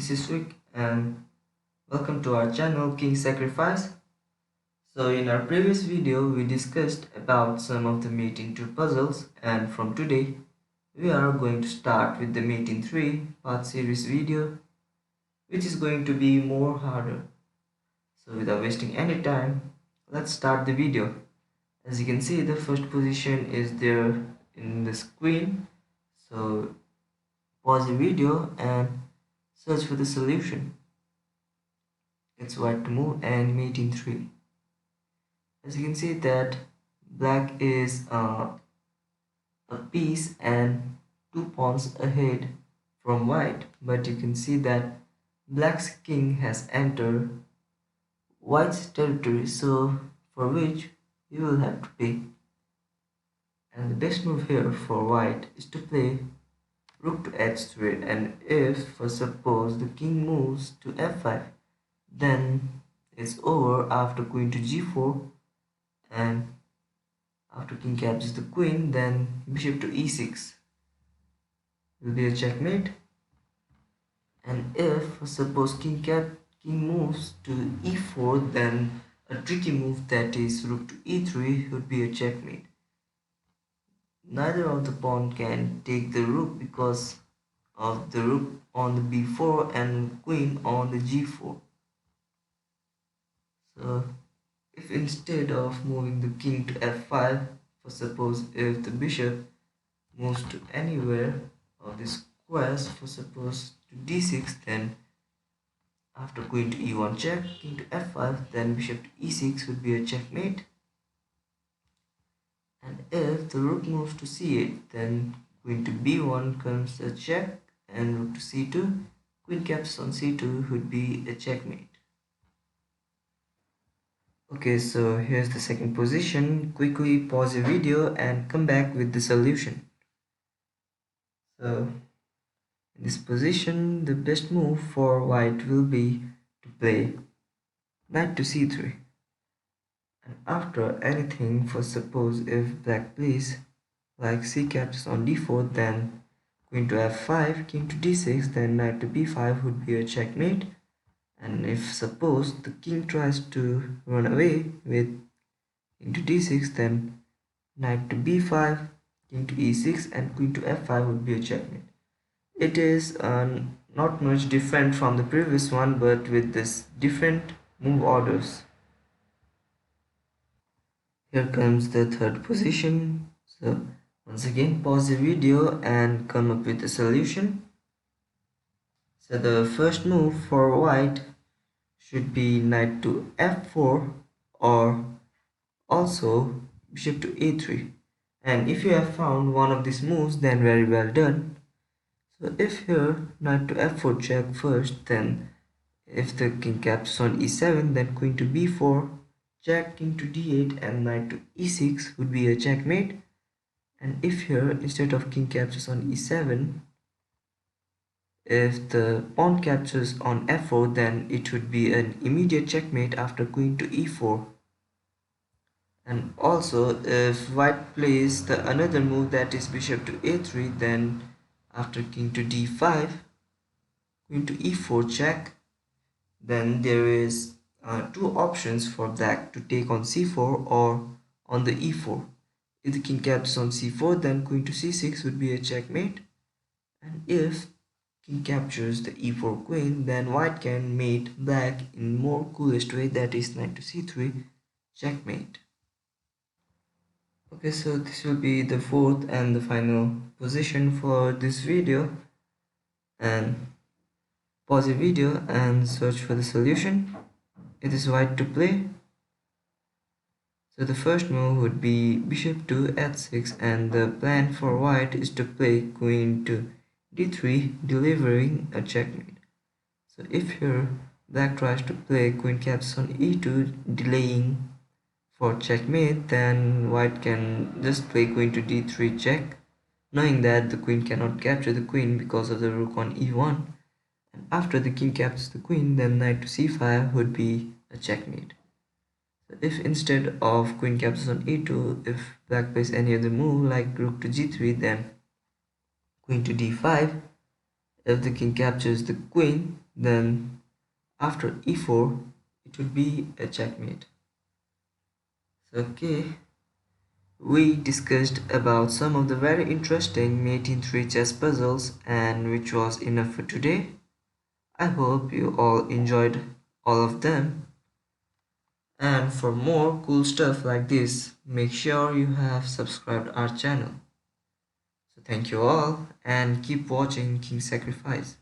this is Rick and welcome to our channel King Sacrifice. So in our previous video we discussed about some of the Mate in 2 puzzles, and from today we are going to start with the Mate in 3 part series video, which is going to be more harder. So without wasting any time, let's start the video. As you can see, the first position is there in the screen. So pause the video and search for the solution. It's white to move and mate in 3. As you can see that black is a piece and 2 pawns ahead from white, but you can see that black's king has entered white's territory, so for which you will have to pay. And the best move here for white is to play rook to h3, and if for suppose the king moves to f5, then it's over after queen to g4, and after king captures the queen, then bishop to e6 will be a checkmate. And if suppose king moves to e4, then a tricky move, that is rook to e3, would be a checkmate. Neither of the pawn can take the rook because of the rook on the b4 and queen on the g4. So if instead of moving the king to f5, for suppose if the bishop moves to anywhere of the squares, for suppose to d6, then after queen to e1 check, king to f5, then bishop to e6 would be a checkmate. And if the rook moves to c8, then queen to b1 comes a check, and rook to c2, queen captures on c2 would be a checkmate. Okay, so here's the second position. Quickly pause the video and come back with the solution. So in this position, the best move for white will be to play knight to c3. And after anything, for suppose if black plays like c captures on d4, then queen to f5, king to d6, then knight to b5 would be a checkmate. And if suppose the king tries to run away with king to d6, then knight to b5, king to e6, and queen to f5 would be a checkmate. It is not much different from the previous one, but with this different move orders. Here comes the third position. So once again pause the video and come up with a solution. So the first move for white should be knight to f4, or also bishop to a3. And if you have found one of these moves, then very well done. So if here knight to f4 check first, then if the king captures on e7, then queen to b4 check, king to d8, and knight to e6 would be a checkmate. And if here instead of king captures on e7, if the pawn captures on f4, then it would be an immediate checkmate after queen to e4. And also if white plays the another move, that is bishop to a3, then after king to d5, queen to e4 check, then there is two options for black to take on c4 or on the e4. If the king captures on c4, then queen to c6 would be a checkmate. And if king captures the e4 queen, then white can mate black in more coolest way, that is knight to c3, checkmate. Okay, so this will be the fourth and the final position for this video, and pause the video and search for the solution. It is white to play. So the first move would be bishop to h6, and the plan for white is to play queen to d3, delivering a checkmate. So if here black tries to play queen captures on e2, delaying for checkmate, then white can just play queen to d3 check, knowing that the queen cannot capture the queen because of the rook on e1. And after the king captures the queen, then knight to c5 would be a checkmate. So if instead of queen captures on e2, if black plays any other move like rook to g3, then queen to d5. If the king captures the queen, then after e4 it would be a checkmate. Okay, we discussed about some of the very interesting mate in 3 chess puzzles, and which was enough for today. I hope you all enjoyed all of them. And for more cool stuff like this, make sure you have subscribed our channel. So thank you all and keep watching King Sacrifice.